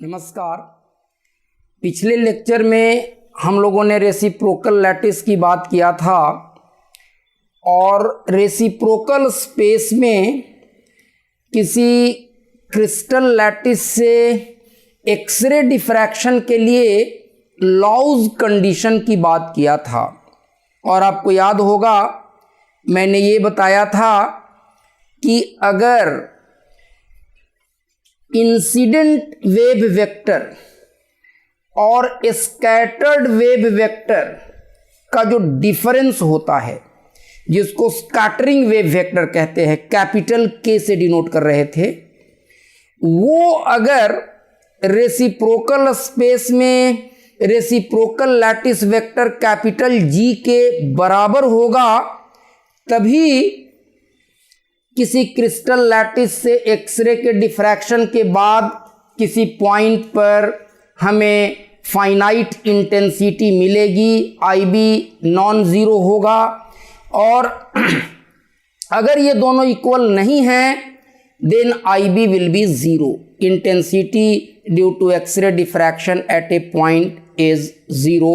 नमस्कार। पिछले लेक्चर में हम लोगों ने रेसिप्रोकल लैटिस की बात किया था और रेसिप्रोकल स्पेस में किसी क्रिस्टल लैटिस से एक्सरे डिफ्रैक्शन के लिए लॉज कंडीशन की बात किया था। और आपको याद होगा मैंने ये बताया था कि अगर इंसिडेंट वेव वेक्टर और स्कैटर्ड वेव वेक्टर का जो डिफरेंस होता है, जिसको स्कैटरिंग वेव वेक्टर कहते हैं, कैपिटल के से डिनोट कर रहे थे, वो अगर रेसिप्रोकल स्पेस में reciprocal lattice vector capital G के बराबर होगा, तभी किसी क्रिस्टल लैटिस से एक्सरे के डिफ्रैक्शन के बाद किसी पॉइंट पर हमें फाइनाइट इंटेंसिटी मिलेगी, आईबी नॉन ज़ीरो होगा। और अगर ये दोनों इक्वल नहीं हैं, then IB will be zero. Intensity due to x-ray diffraction at a point is zero,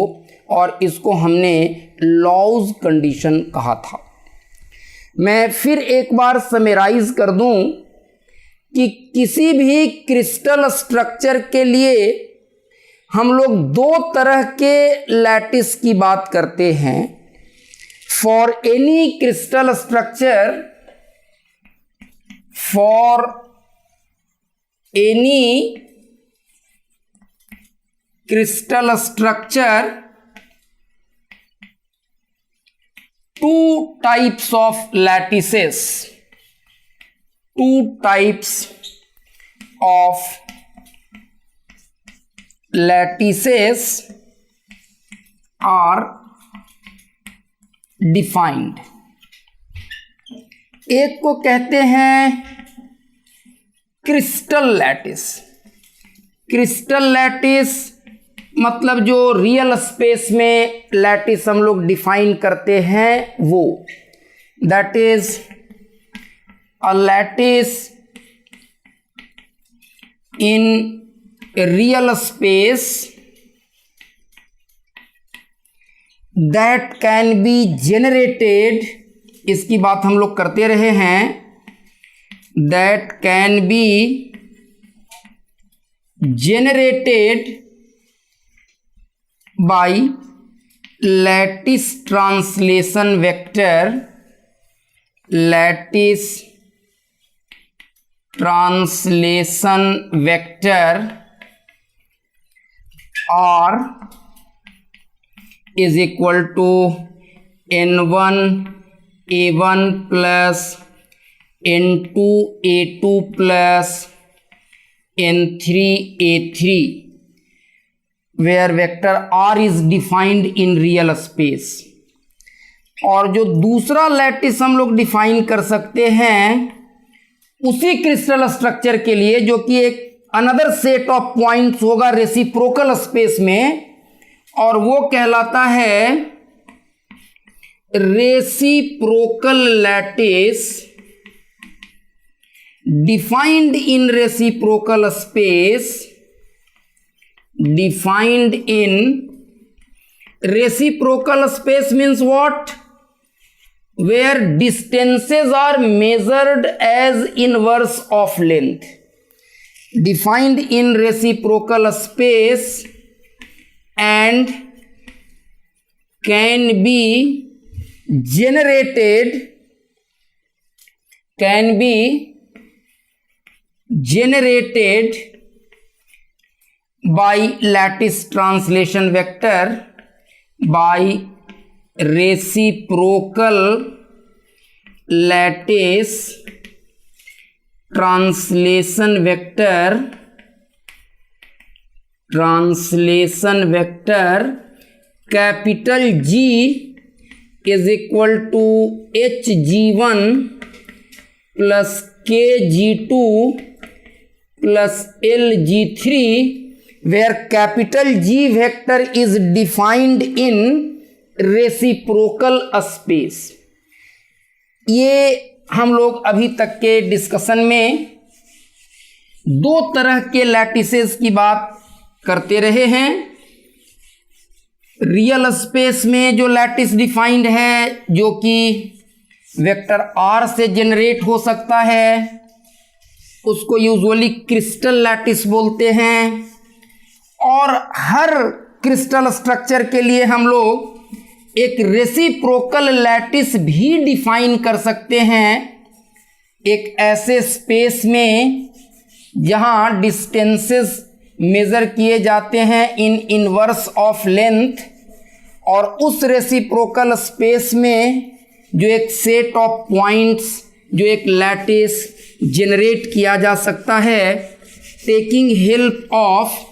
और इसको हमने लॉज कंडीशन कहा था। मैं फिर एक बार समराइज कर दूं कि किसी भी क्रिस्टल स्ट्रक्चर के लिए हम लोग दो तरह के लैटिस की बात करते हैं। For any crystal structure, for any crystal structure, two types of lattices, two types of lattices are defined। एक को कहते हैं क्रिस्टल लैटिस। क्रिस्टल लैटिस मतलब जो रियल स्पेस में लैटिस हम लोग डिफाइन करते हैं वो, that is a lattice in real space that can be generated, इसकी बात हम लोग करते रहे हैं, that can be generated by lattice translation vector, lattice translation vector R is equal to n1 a1 plus n2 a2 plus n3 a3, where vector R is defined in real space। और जो दूसरा lattice हम लोग define कर सकते हैं उसी crystal structure के लिए, जो कि एक अनदर सेट ऑफ पॉइंट्स होगा रेसिप्रोकल स्पेस में, और वो कहलाता है reciprocal lattice defined in reciprocal space, defined in reciprocal space means what? Where distances are measured as inverse of length. Defined in reciprocal space and can be generated by lattice translation vector, by reciprocal lattice translation vector, capital G is equal to hg1 plus kg2 plus lg3, where capital G vector is defined in reciprocal space। ये हम लोग अभी तक के discussion में दो तरह के लैटिसेस की बात करते रहे हैं। रियल स्पेस में जो लैटिस डिफाइंड है, जो कि वेक्टर आर से जनरेट हो सकता है, उसको यूजुअली क्रिस्टल लैटिस बोलते हैं। और हर क्रिस्टल स्ट्रक्चर के लिए हम लोग एक रेसिप्रोकल लैटिस भी डिफाइन कर सकते हैं, एक ऐसे स्पेस में जहां डिस्टेंसेस मेजर किए जाते हैं इन इनवर्स ऑफ लेंथ, और उस रेसिप्रोकल स्पेस में जो एक सेट ऑफ पॉइंट्स, जो एक लैटिस जनरेट किया जा सकता है, taking help of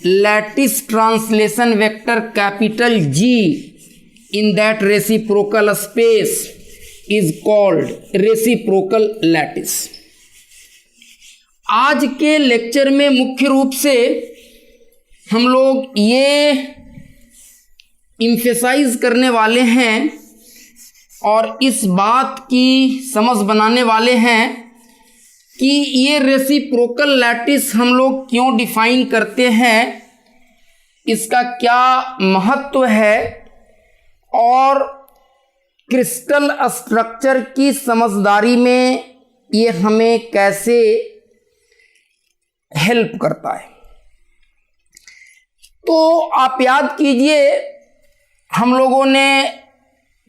lattice translation vector capital ji in that reciprocal space is called reciprocal lattice. आज के लेक्चर में मुख्य रूप से हम लोग ये इम्फेसाइज करने वाले हैं और इस बात की समझ बनाने वाले हैं कि ये रेसिप्रोकल लैटिस हम लोग क्यों डिफाइन करते हैं, इसका क्या महत्व है, और क्रिस्टल स्ट्रक्चर की समझदारी में ये हमें कैसे हेल्प करता है। तो आप याद कीजिए, हम लोगों ने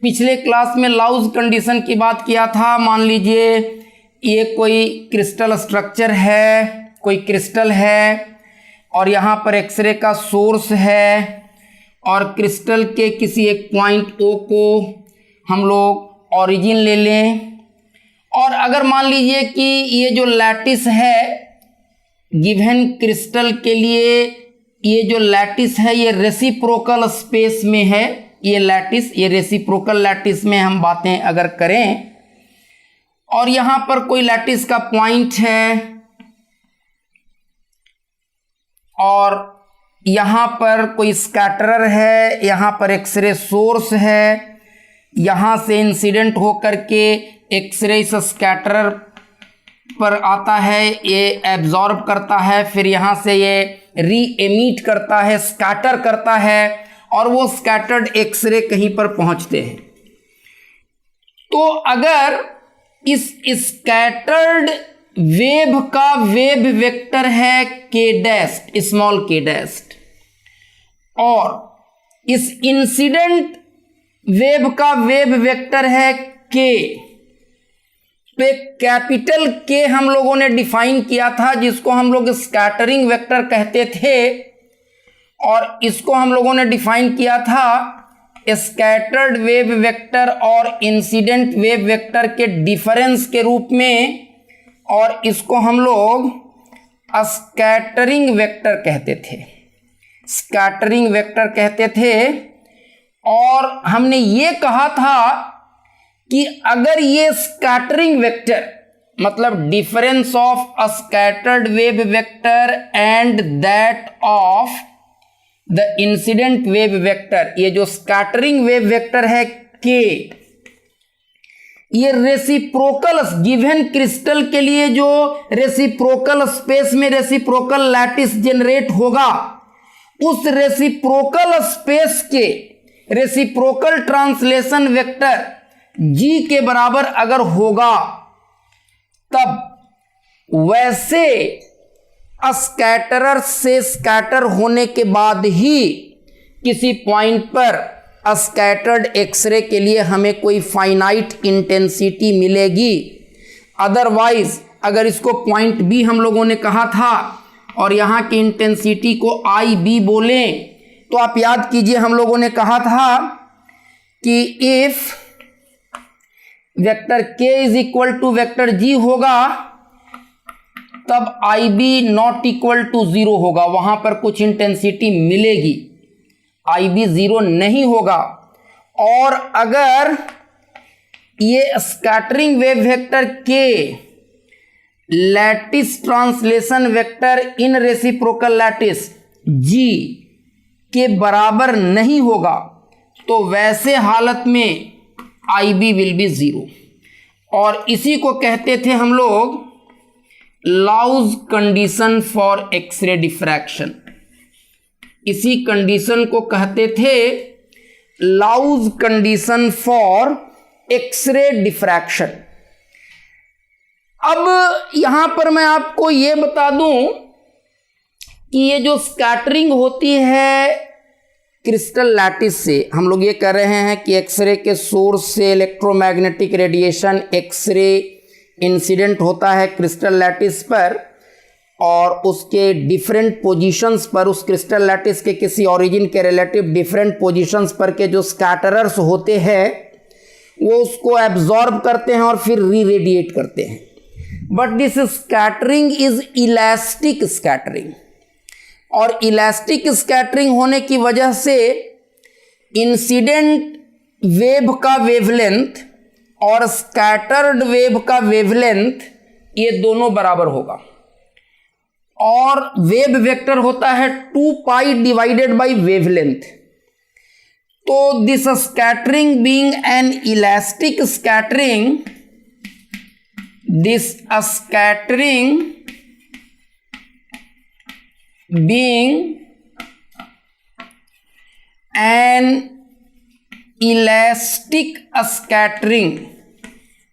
पिछले क्लास में लाउज कंडीशन की बात किया था। मान लीजिए ये कोई क्रिस्टल स्ट्रक्चर है, कोई क्रिस्टल है, और यहाँ पर एक्सरे का सोर्स है, और क्रिस्टल के किसी एक पॉइंट ओ को हम लोग ओरिजिन ले लें। और अगर मान लीजिए कि ये जो लैटिस है गिवन क्रिस्टल के लिए, ये जो लैटिस है ये रेसिप्रोकल स्पेस में है, ये लैटिस, ये रेसिप्रोकल लैटिस में हम बातें अगर करें, और यहाँ पर कोई लैटिस का पॉइंट है, और यहाँ पर कोई स्कैटरर है, यहाँ पर एक्सरे सोर्स है, यहाँ से इंसिडेंट होकर के एक्सरे इस स्कैटरर पर आता है, ये एब्जॉर्ब करता है, फिर यहाँ से ये री एमिट करता है, स्कैटर करता है, और वो स्कैटर्ड एक्सरे कहीं पर पहुँचते हैं। तो अगर इस स्कैटर्ड वेव का वेव वेक्टर है के डैस्ट, स्मॉल के डैस्ट, और इस इंसिडेंट वेव का वेव वेक्टर है के, तो एक कैपिटल के हम लोगों ने डिफाइन किया था, जिसको हम लोग स्कैटरिंग वेक्टर कहते थे, और इसको हम लोगों ने डिफाइन किया था स्कैटर्ड वेव वेक्टर और इंसिडेंट वेव वेक्टर के डिफरेंस के रूप में, और इसको हम लोग स्कैटरिंग वेक्टर कहते थे, स्कैटरिंग वेक्टर कहते थे। और हमने ये कहा था कि अगर ये स्कैटरिंग वेक्टर, मतलब difference of a scattered wave vector and that of the incident wave vector, ये जो स्कैटरिंग वेव वेक्टर है के, ये रेसिप्रोकल गिवन क्रिस्टल के लिए जो रेसिप्रोकल स्पेस में रेसिप्रोकल लैटिस जनरेट होगा, उस रेसिप्रोकल स्पेस के रेसिप्रोकल ट्रांसलेशन वेक्टर जी के बराबर अगर होगा, तब वैसे स्कैटरर से स्कैटर होने के बाद ही किसी पॉइंट पर स्कैटर्ड एक्सरे के लिए हमें कोई फाइनाइट इंटेंसिटी मिलेगी। अदरवाइज अगर इसको पॉइंट बी हम लोगों ने कहा था और यहाँ की इंटेंसिटी को आई बी बोलें, तो आप याद कीजिए हम लोगों ने कहा था कि if vector K is equal to vector G होगा, तब I B not equal to zero होगा, वहां पर कुछ इंटेंसिटी मिलेगी, आई बी जीरो नहीं होगा। और अगर ये स्कैटरिंग वेव वेक्टर के लैटिस ट्रांसलेशन वेक्टर इन रेसिप्रोकल लैटिस जी के बराबर नहीं होगा, तो वैसे हालत में आई बी विल बी जीरो। और इसी को कहते थे हम लोग लाउज कंडीशन फॉर एक्सरे डिफ्रैक्शन। इसी कंडीशन को कहते थे लाउज कंडीशन फॉर एक्सरे डिफ्रैक्शन। अब यहां पर मैं आपको यह बता दूं कि ये जो स्कैटरिंग होती है क्रिस्टल लैटिस से, हम लोग ये कह रहे हैं कि एक्सरे के सोर्स से इलेक्ट्रोमैग्नेटिक रेडिएशन एक्सरे इंसिडेंट होता है क्रिस्टल लैटिस पर, और उसके डिफरेंट पोजीशंस पर, उस क्रिस्टल लैटिस के किसी ओरिजिन के रिलेटिव डिफरेंट पोजीशंस पर के जो स्कैटरर्स होते हैं वो उसको एब्जॉर्ब करते हैं और फिर री रेडिएट करते हैं। But this scattering is elastic scattering, और इलास्टिक स्कैटरिंग होने की वजह से इंसिडेंट वेव का वेवलेंथ और स्कैटर्ड वेव का वेवलेंथ ये दोनों बराबर होगा, और वेव वेक्टर होता है 2 पाई डिवाइडेड बाई वेवलेंथ। तो this scattering being an elastic scattering, this scattering being an elastic scattering,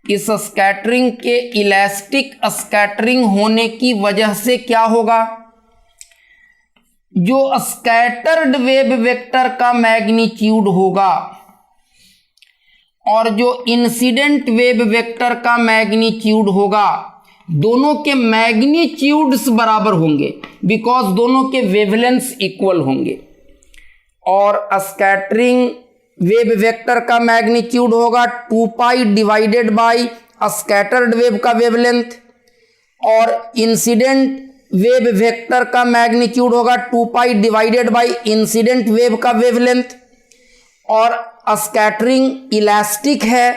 इस स्कैटरिंग के इलास्टिक स्कैटरिंग होने की वजह से क्या होगा, जो स्कैटर्ड वेव वेक्टर का मैग्नीट्यूड होगा और जो इंसिडेंट वेव वेक्टर का मैग्नीट्यूड होगा, दोनों के मैग्नीट्यूड्स बराबर होंगे बिकॉज दोनों के वेवलेंथ्स इक्वल होंगे। और स्कैटरिंग वेव वेक्टर का मैग्नीट्यूड होगा 2 पाई डिवाइडेड बाई स्कैटर्ड वेव का वेवलेंथ, और इंसिडेंट वेव वेक्टर का मैग्नीट्यूड होगा 2 पाई डिवाइडेड बाई इंसिडेंट वेव का वेवलेंथ। और स्कैटरिंग इलास्टिक है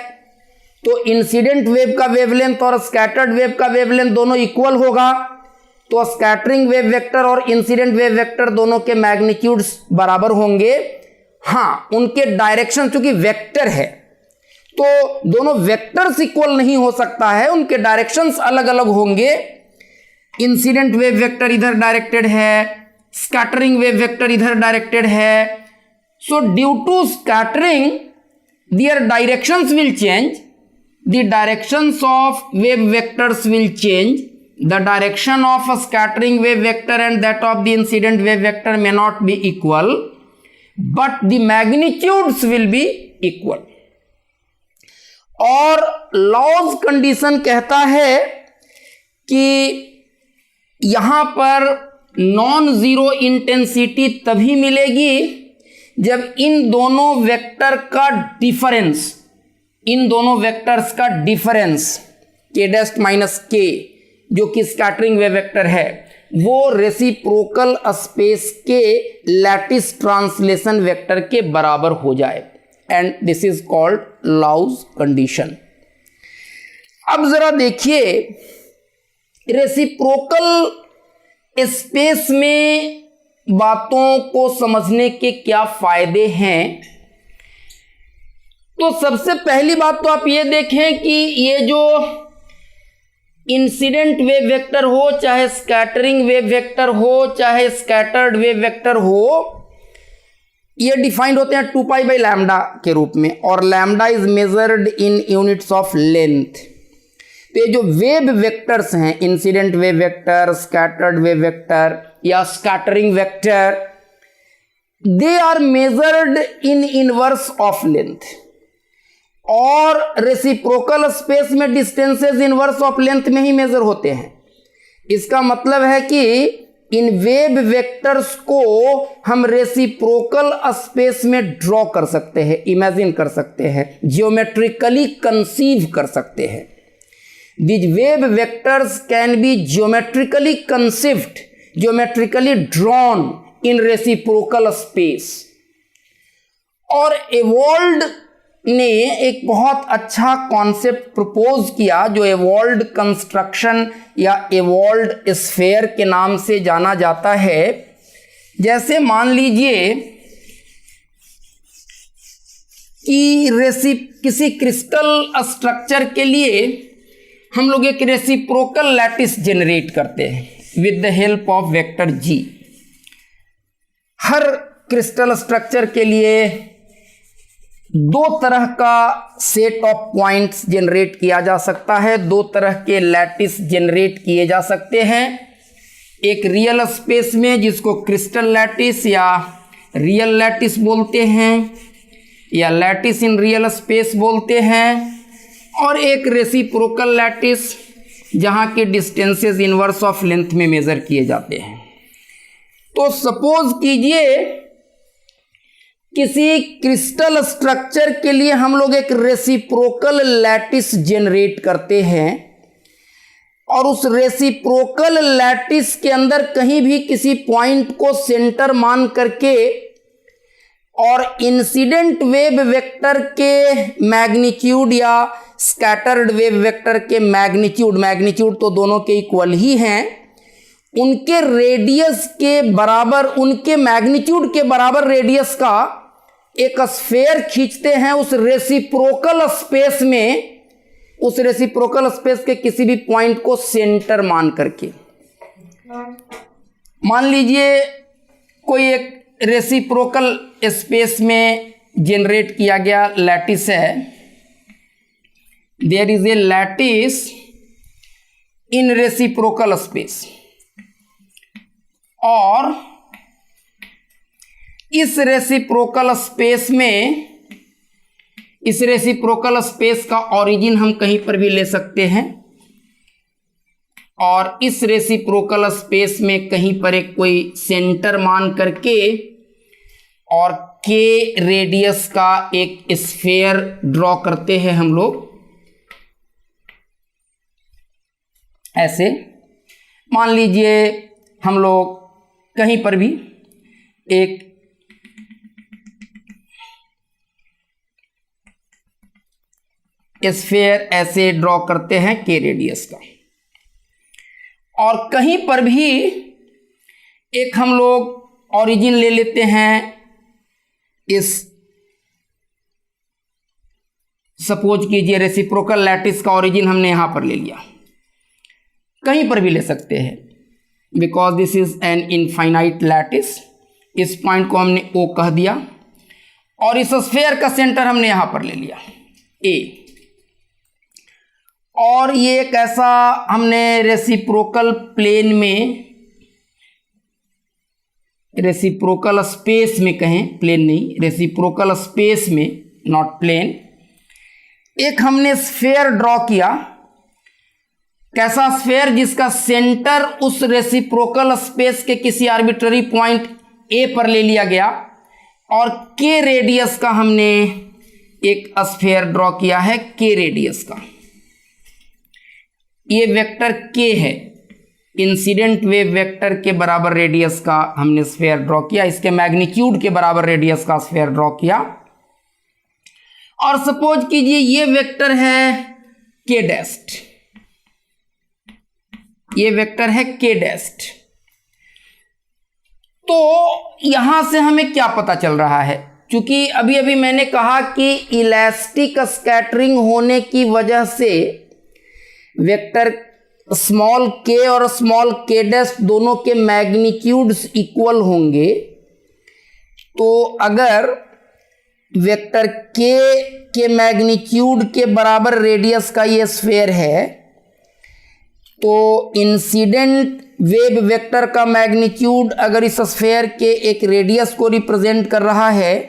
तो इंसिडेंट वेव का वेवलेंथ और स्कैटर्ड वेव का वेवलेंथ दोनों इक्वल होगा, तो स्कैटरिंग वेव वेक्टर और इंसिडेंट वेव वेक्टर दोनों के मैग्नीट्यूड्स बराबर होंगे। हाँ, उनके डायरेक्शन चूंकि वेक्टर है तो दोनों वेक्टर्स इक्वल नहीं हो सकता है, उनके डायरेक्शंस अलग अलग होंगे। इंसिडेंट वेव वेक्टर इधर डायरेक्टेड है, स्कैटरिंग वेव वेक्टर इधर डायरेक्टेड है। So due to scattering, their directions will change. The directions of wave vectors will change. The direction of a scattering wave vector and that of the incident wave vector may not be equal, but the magnitudes will be equal. और laws condition कहता है कि यहां पर non zero intensity तभी मिलेगी जब इन दोनों वेक्टर का डिफरेंस, इन दोनों वेक्टर्स का डिफरेंस के डस्ट माइनस के, जो कि स्कैटरिंग वेव वेक्टर है, वो रेसिप्रोकल स्पेस के लैटिस ट्रांसलेशन वेक्टर के बराबर हो जाए, and this is called Laue condition. अब जरा देखिए रेसिप्रोकल स्पेस में बातों को समझने के क्या फायदे हैं। तो सबसे पहली बात तो आप ये देखें कि ये जो इंसिडेंट वेव वेक्टर हो, चाहे स्कैटरिंग वेव वेक्टर हो, चाहे स्कैटर्ड वेव वेक्टर हो, ये डिफाइंड होते हैं 2 पाई बाई लैम्डा के रूप में, और lambda is measured in units of length. तो ये जो वेव वेक्टर्स हैं, incident wave vector, scattered wave vector या scattering vector, they are measured in inverse of length, और रेसिप्रोकल स्पेस में डिस्टेंसेस इनवर्स ऑफ लेंथ में ही मेजर होते हैं। इसका मतलब है कि इन वेव वेक्टर्स को हम रेसिप्रोकल स्पेस में ड्रॉ कर सकते हैं, इमेजिन कर सकते हैं, जियोमेट्रिकली कंसीव कर सकते हैं। These wave vectors can be geometrically conceived, geometrically drawn in reciprocal space. और एवोल्ड ने एक बहुत अच्छा कॉन्सेप्ट प्रपोज किया जो एवोल्ड कंस्ट्रक्शन या एवोल्ड स्फेयर के नाम से जाना जाता है। जैसे मान लीजिए कि किसी क्रिस्टल स्ट्रक्चर के लिए हम लोग एक रेसिप्रोकल लैटिस जनरेट करते हैं with the help of vector ji. Her crystal structure के लिए दो तरह का सेट ऑफ पॉइंट्स जनरेट किया जा सकता है, दो तरह के लैटिस जनरेट किए जा सकते हैं। एक रियल स्पेस में जिसको क्रिस्टल लैटिस या रियल लैटिस बोलते हैं या लैटिस इन रियल स्पेस बोलते हैं, और एक रेसिप्रोकल लैटिस जहाँ के डिस्टेंसेस इनवर्स ऑफ लेंथ में मेज़र किए जाते हैं। तो सपोज कीजिए किसी क्रिस्टल स्ट्रक्चर के लिए हम लोग एक रेसिप्रोकल लैटिस जनरेट करते हैं और उस रेसिप्रोकल लैटिस के अंदर कहीं भी किसी पॉइंट को सेंटर मान करके और इंसिडेंट वेव वेक्टर के मैग्नीट्यूड या स्कैटर्ड वेव वेक्टर के मैग्नीट्यूड तो दोनों के इक्वल ही हैं, उनके रेडियस के बराबर, उनके मैग्नीट्यूड के बराबर रेडियस का एक स्फेयर खींचते हैं उस रेसिप्रोकल स्पेस में, उस रेसिप्रोकल स्पेस के किसी भी पॉइंट को सेंटर मान करके। मान लीजिए कोई एक रेसिप्रोकल स्पेस में जनरेट किया गया लैटिस है, there is a lattice in reciprocal space, और इस रेसिप्रोकल स्पेस में, इस रेसिप्रोकल स्पेस का ओरिजिन हम कहीं पर भी ले सकते हैं, और इस रेसिप्रोकल स्पेस में कहीं पर एक कोई सेंटर मान करके और के रेडियस का एक स्फेयर ड्रॉ करते हैं हम लोग। ऐसे मान लीजिए हम लोग कहीं पर भी एक स्फेयर ऐसे ड्रॉ करते हैं के रेडियस का, और कहीं पर भी एक हम लोग ओरिजिन ले लेते हैं इस, सपोज कीजिए रेसिप्रोकल लैटिस का ओरिजिन हमने यहां पर ले लिया, कहीं पर भी ले सकते हैं because this is an infinite lattice. इस पॉइंट को हमने O कह दिया और इस स्फेयर का सेंटर हमने यहां पर ले लिया A, और ये एक ऐसा हमने रेसिप्रोकल प्लेन में, रेसिप्रोकल स्पेस में कहें, प्लेन नहीं, रेसिप्रोकल स्पेस में, नॉट प्लेन, एक हमने स्फेयर ड्रॉ किया। कैसा स्फेयर? जिसका सेंटर उस रेसिप्रोकल स्पेस के किसी आर्बिट्ररी पॉइंट A पर ले लिया गया और K रेडियस का हमने एक स्फेयर ड्रॉ किया है, K रेडियस का। ये वेक्टर K है, इंसिडेंट वेव वेक्टर के बराबर रेडियस का हमने स्फेयर ड्रॉ किया, इसके मैग्नीट्यूड के बराबर रेडियस का स्फेयर ड्रॉ किया। और सपोज कीजिए ये वेक्टर है K डैस्ट, ये वेक्टर है K डैस्ट। तो यहां से हमें क्या पता चल रहा है? क्योंकि अभी अभी मैंने कहा कि इलास्टिक स्कैटरिंग होने की वजह से वेक्टर स्मॉल k और स्मॉल k डैश दोनों के मैग्नीट्यूड्स इक्वल होंगे। तो अगर वेक्टर k के मैग्नीट्यूड के बराबर रेडियस का ये स्फेयर है, तो इंसिडेंट वेव वेक्टर का मैग्नीट्यूड अगर इस स्फेयर के एक रेडियस को रिप्रेजेंट कर रहा है,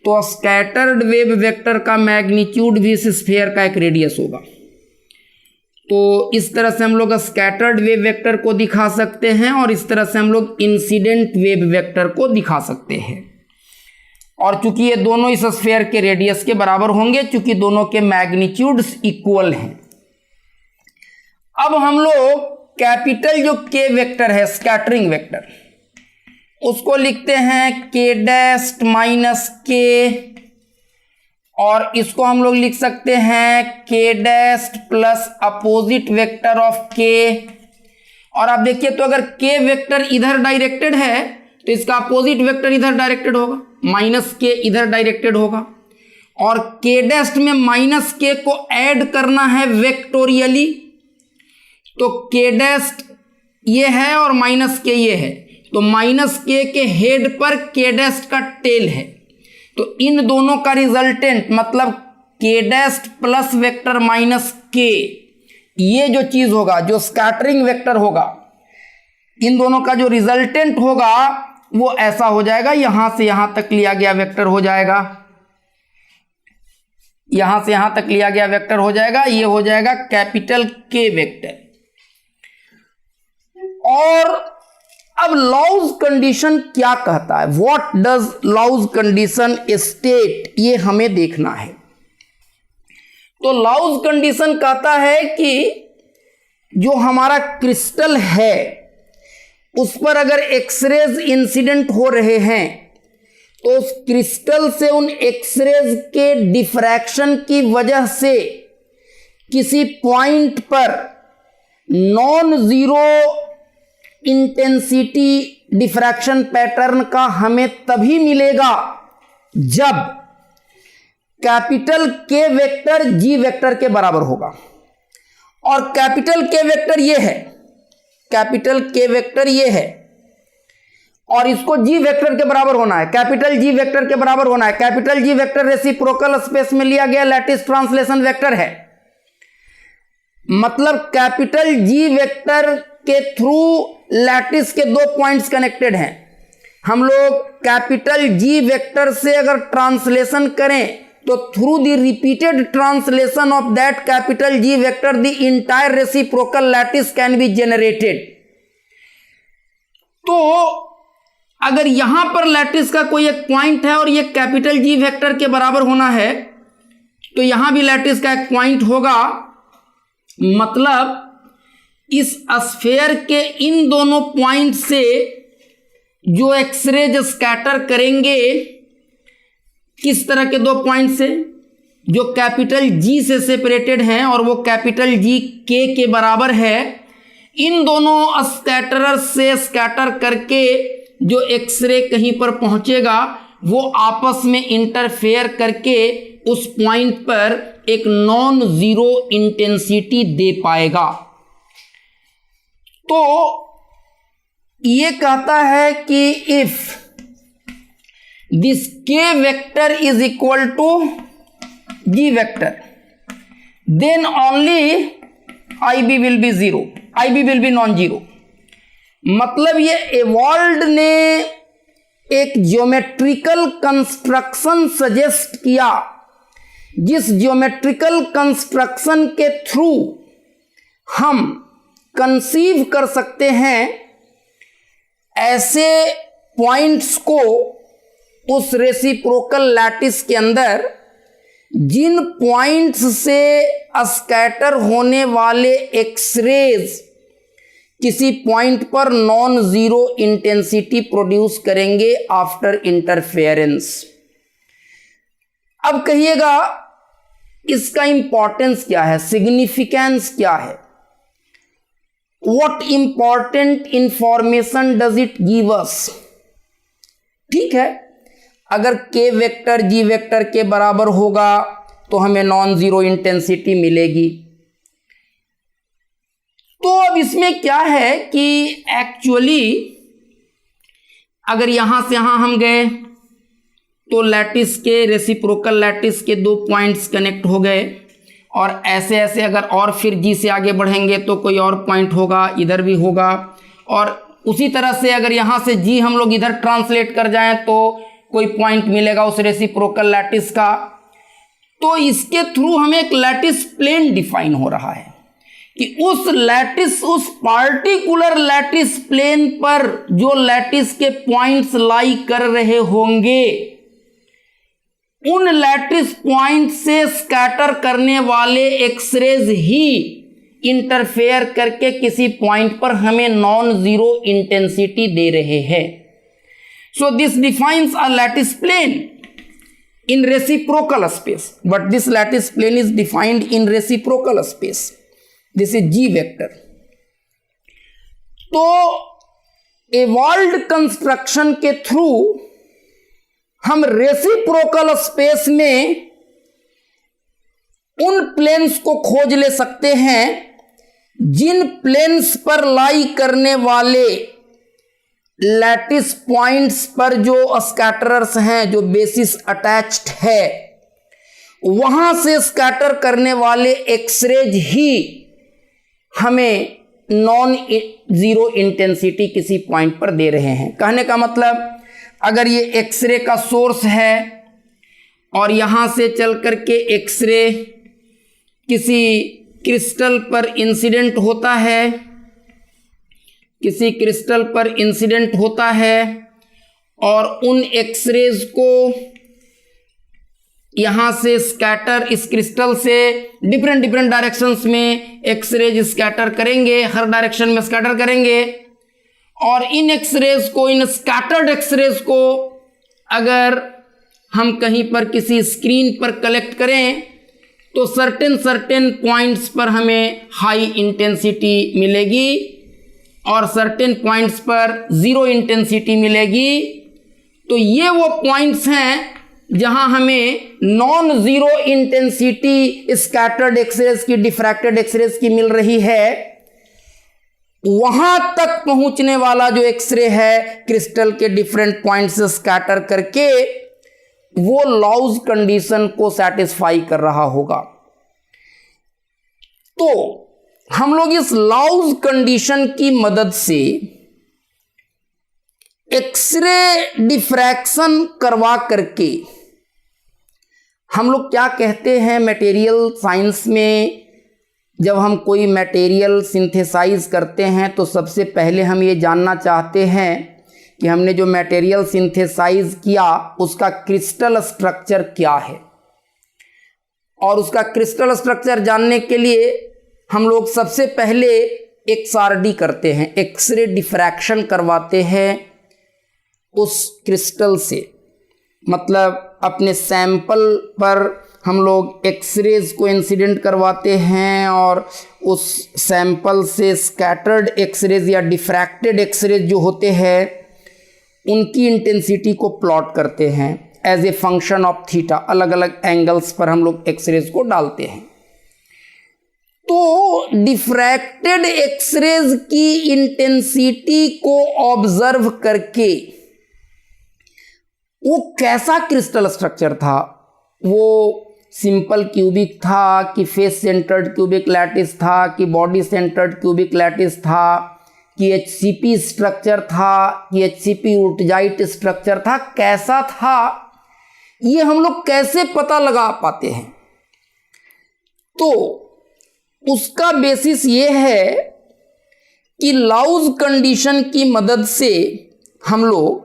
तो स्कैटर्ड वेव वेक्टर का मैग्नीट्यूड भी इस स्फेयर का एक रेडियस होगा। तो इस तरह से हम लोग स्कैटर्ड वेव वेक्टर को दिखा सकते हैं और इस तरह से हम लोग इंसिडेंट वेव वेक्टर को दिखा सकते हैं। और चूंकि ये दोनों इस स्फेयर के रेडियस के बराबर होंगे, चूंकि दोनों के मैग्नीट्यूड्स इक्वल हैं। अब हम लोग कैपिटल जो K वेक्टर है, स्कैटरिंग वेक्टर, उसको लिखते हैं K डैश माइनस K, और इसको हम लोग लिख सकते हैं K dash plus opposite vector of K। और आप देखिए तो अगर K वेक्टर इधर डायरेक्टेड है तो इसका अपोजिट वेक्टर इधर डायरेक्टेड होगा, माइनस K इधर डायरेक्टेड होगा। और k डैस्ट में माइनस k को ऐड करना है वेक्टोरियली, तो k डैस्ट ये है और माइनस k ये है, तो माइनस k के हेड पर k डैस्ट का टेल है, तो इन दोनों का रिजल्टेंट मतलब k dashed plus vector minus k, ये जो चीज होगा, जो स्कैटरिंग वेक्टर होगा, इन दोनों का जो रिजल्टेंट होगा वो ऐसा हो जाएगा, यहां से यहां तक लिया गया वेक्टर हो जाएगा, यहां से यहां तक लिया गया वेक्टर हो जाएगा, ये हो जाएगा कैपिटल K वेक्टर। और अब लॉज कंडीशन क्या कहता है, what does Laue's condition state, ये हमें देखना है। तो लॉज कंडीशन कहता है कि जो हमारा क्रिस्टल है उस पर अगर एक्सरेज इंसिडेंट हो रहे हैं तो उस क्रिस्टल से उन एक्सरेज के डिफ्रैक्शन की वजह से किसी पॉइंट पर non zero intensity diffraction pattern का हमें तभी मिलेगा जब capital K vector G vector के बराबर होगा। और कैपिटल K वेक्टर ये है, कैपिटल K वेक्टर ये है, और इसको G वेक्टर के बराबर होना है, कैपिटल G वेक्टर के बराबर होना है। Capital G vector reciprocal space में लिया गया लैटिस ट्रांसलेशन वेक्टर है, मतलब कैपिटल G वेक्टर के थ्रू लैटिस के दो पॉइंट्स कनेक्टेड हैं। हम लोग कैपिटल G वेक्टर से अगर ट्रांसलेशन करें तो through the repeated translation of that capital G vector the entire reciprocal lattice can be generated. तो अगर यहां पर लैटिस का कोई एक पॉइंट है और ये कैपिटल G वेक्टर के बराबर होना है, तो यहां भी लैटिस का एक पॉइंट होगा, मतलब इस स्फेयर के इन दोनों पॉइंट से जो एक्सरेज स्कैटर करेंगे, किस तरह के दो पॉइंट से, जो कैपिटल G से सेपरेटेड हैं और वो कैपिटल G K के बराबर है, इन दोनों स्कैटरर से स्कैटर करके जो एक्सरे कहीं पर पहुंचेगा वो आपस में इंटरफेयर करके उस पॉइंट पर एक नॉन जीरो इंटेंसिटी दे पाएगा। तो ये कहता है कि if this K vector is equal to G vector then only IB will be zero, IB will be non zero. मतलब ये एवॉल्ड ने एक ज्योमेट्रिकल कंस्ट्रक्शन सजेस्ट किया, जिस ज्योमेट्रिकल कंस्ट्रक्शन के थ्रू हम कंसीव कर सकते हैं ऐसे पॉइंट्स को उस रेसिप्रोकल लैटिस के अंदर जिन पॉइंट्स से स्कैटर होने वाले एक्सरेज किसी पॉइंट पर नॉन जीरो इंटेंसिटी प्रोड्यूस करेंगे आफ्टर इंटरफेरेंस। अब कहिएगा इसका इंपॉर्टेंस क्या है, सिग्निफिकेंस क्या है, what important information does it give us. ठीक है, अगर K वेक्टर G वेक्टर के बराबर होगा तो हमें नॉन जीरो इंटेंसिटी मिलेगी। तो अब इसमें क्या है कि एक्चुअली अगर यहां से यहां हम गए तो लैटिस के रेसिप्रोकल लैटिस के दो पॉइंट्स कनेक्ट हो गए, और ऐसे ऐसे अगर और फिर G से आगे बढ़ेंगे तो कोई और पॉइंट होगा, इधर भी होगा, और उसी तरह से अगर यहाँ से G हम लोग इधर ट्रांसलेट कर जाएं तो कोई पॉइंट मिलेगा उस रेसिप्रोकल लैटिस का। तो इसके थ्रू हमें एक लैटिस प्लेन डिफाइन हो रहा है कि उस लैटिस, उस पार्टिकुलर लैटिस प्लेन पर जो लैटिस के पॉइंट्स लाई कर रहे होंगे, उन लैटिस पॉइंट से स्कैटर करने वाले एक्सरेज ही इंटरफेयर करके किसी पॉइंट पर हमें नॉन जीरो इंटेंसिटी दे रहे हैं। So this defines a lattice plane in reciprocal space, but this lattice plane is defined in reciprocal space. This is G vector. तो एवॉल्व्ड कंस्ट्रक्शन के थ्रू हम रेसिप्रोकल स्पेस में उन प्लेन्स को खोज ले सकते हैं जिन प्लेन्स पर लाई करने वाले लैटिस पॉइंट्स पर जो स्कैटरर्स हैं, जो बेसिस अटैच्ड है, वहां से स्कैटर करने वाले एक्सरेज ही हमें नॉन जीरो इंटेंसिटी किसी पॉइंट पर दे रहे हैं। कहने का मतलब, अगर ये एक्सरे का सोर्स है और यहां से चल करके एक्सरे किसी क्रिस्टल पर इंसिडेंट होता है, किसी क्रिस्टल पर इंसिडेंट होता है और उन एक्सरेज को यहां से स्कैटर, इस क्रिस्टल से डिफरेंट डायरेक्शंस में एक्सरेज स्कैटर करेंगे, हर डायरेक्शन में स्कैटर करेंगे, और इन एक्सरेज को, इन स्कैटर्ड एक्सरेज को अगर हम कहीं पर किसी स्क्रीन पर कलेक्ट करें तो सर्टेन पॉइंट्स पर हमें हाई इंटेंसिटी मिलेगी और सर्टेन पॉइंट्स पर जीरो इंटेंसिटी मिलेगी। तो ये वो पॉइंट्स हैं जहां हमें non zero intensity scattered x-rays की, डिफ्रैक्टेड एक्सरेज की मिल रही है। वहां तक पहुंचने वाला जो एक्सरे है क्रिस्टल के डिफरेंट पॉइंट्स से स्कैटर करके वो लाउज कंडीशन को सेटिस्फाई कर रहा होगा। तो हम लोग इस लाउज कंडीशन की मदद से एक्सरे डिफ्रैक्शन करवा करके हम लोग क्या कहते हैं मटेरियल साइंस में, जब हम कोई मटेरियल सिंथेसाइज करते हैं तो सबसे पहले हम ये जानना चाहते हैं कि हमने जो मटेरियल सिंथेसाइज किया उसका क्रिस्टल स्ट्रक्चर क्या है। और उसका क्रिस्टल स्ट्रक्चर जानने के लिए हम लोग सबसे पहले एक्सआरडी करते हैं, एक्सरे डिफ्रैक्शन करवाते हैं उस क्रिस्टल से। मतलब अपने सैंपल पर हम लोग एक्सरेज को इंसिडेंट करवाते हैं और उस सैंपल से स्कैटर्ड एक्सरेज या डिफ्रैक्टेड एक्सरेज जो होते हैं उनकी इंटेंसिटी को प्लॉट करते हैं as a function of theta. अलग अलग एंगल्स पर हम लोग एक्सरेज को डालते हैं। तो डिफ्रैक्टेड एक्सरेज की इंटेंसिटी को ऑब्जर्व करके वो कैसा क्रिस्टल स्ट्रक्चर था, वो सिंपल क्यूबिक था कि फेस सेंटर्ड क्यूबिक लैटिस था कि बॉडी सेंटर्ड क्यूबिक लैटिस था कि एचसीपी स्ट्रक्चर था कि एचसीपी उर्टजाइट स्ट्रक्चर था, कैसा था, ये हम लोग कैसे पता लगा पाते हैं। तो उसका बेसिस ये है कि लाउज कंडीशन की मदद से हम लोग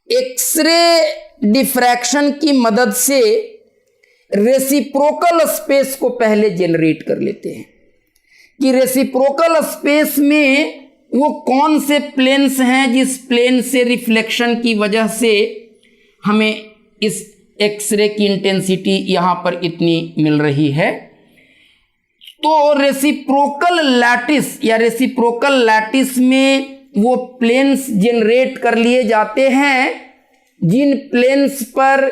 एक्सरे डिफ्रैक्शन की मदद से रेसिप्रोकल स्पेस को पहले जनरेट कर लेते हैं कि रेसिप्रोकल स्पेस में वो कौन से प्लेन्स हैं जिस प्लेन से रिफ्लेक्शन की वजह से हमें इस एक्सरे की इंटेंसिटी यहाँ पर इतनी मिल रही है। तो रेसिप्रोकल लैटिस या रेसिप्रोकल लैटिस में वो प्लेन्स जनरेट कर लिए जाते हैं जिन प्लेन्स पर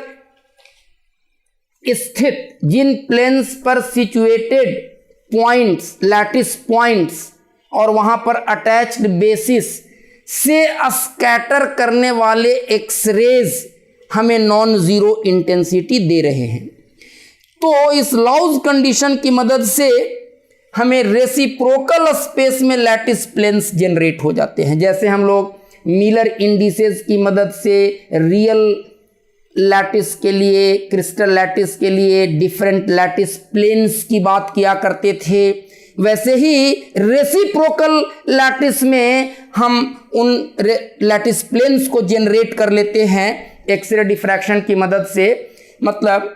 स्थित, जिन प्लेन्स पर सिचुएटेड पॉइंट्स, लैटिस पॉइंट्स और वहां पर अटैच्ड बेसिस से स्कैटर करने वाले एक्सरेज हमें नॉन जीरो इंटेंसिटी दे रहे हैं। तो इस लाउज कंडीशन की मदद से हमें रेसिप्रोकल स्पेस में लैटिस प्लेन्स जनरेट हो जाते हैं। जैसे हम लोग मिलर इंडिसेस की मदद से रियल लैटिस के लिए, क्रिस्टल लैटिस के लिए डिफरेंट लैटिस प्लेन्स की बात किया करते थे, वैसे ही रेसिप्रोकल लैटिस में हम उन लैटिस प्लेन्स को जनरेट कर लेते हैं एक्सरे डिफ्रैक्शन की मदद से। मतलब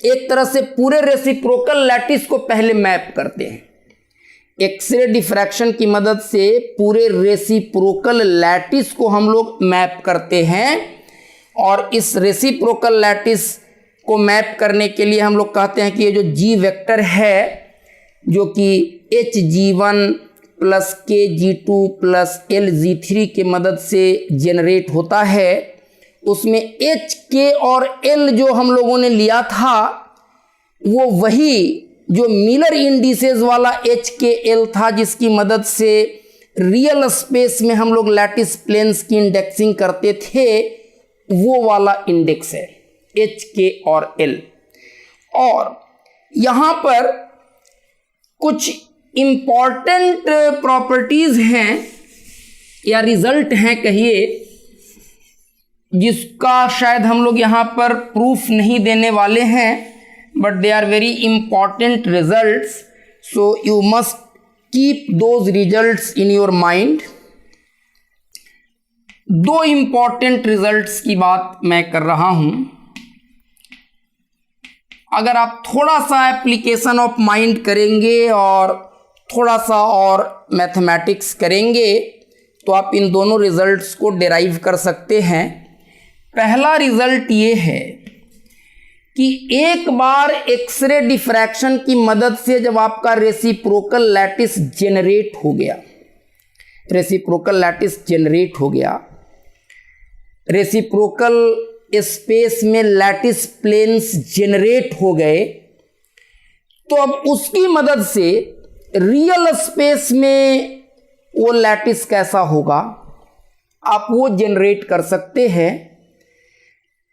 एक तरह से पूरे रेसिप्रोकल लैटिस को पहले मैप करते हैं। एक्सरे डिफ्रैक्शन की मदद से पूरे रेसिप्रोकल लैटिस को हम लोग मैप करते हैं और इस रेसिप्रोकल लैटिस को मैप करने के लिए हम लोग कहते हैं कि ये जो जी वेक्टर है जो कि hg1 plus kg2 plus lg3 के मदद से जनरेट होता है, उसमें h, k और l जो हम लोगों ने लिया था वो वही जो मिलर इंडिसेस वाला HKL था, जिसकी मदद से रियल स्पेस में हम लोग लैटिस प्लेन्स की इंडेक्सिंग करते थे, वो वाला इंडेक्स है HK और L। और यहाँ पर कुछ इंपॉर्टेंट प्रॉपर्टीज हैं या रिजल्ट हैं कहिए, जिसका शायद हम लोग यहाँ पर प्रूफ नहीं देने वाले हैं, but they are very important results, so you must keep those results in your mind. दो इंपॉर्टेंट रिजल्ट्स की बात मैं कर रहा हूं। अगर आप थोड़ा सा एप्लीकेशन ऑफ माइंड करेंगे और थोड़ा सा और मैथमेटिक्स करेंगे तो आप इन दोनों रिजल्ट्स को डिराइव कर सकते हैं। पहला रिजल्ट ये है कि एक बार एक्सरे डिफ्रैक्शन की मदद से जब आपका रेसिप्रोकल लैटिस जेनरेट हो गया, रेसिप्रोकल लैटिस जेनरेट हो गया, रेसिप्रोकल स्पेस में लैटिस प्लेन्स जेनरेट हो गए, तो अब उसकी मदद से रियल स्पेस में वो लैटिस कैसा होगा आप वो जनरेट कर सकते हैं,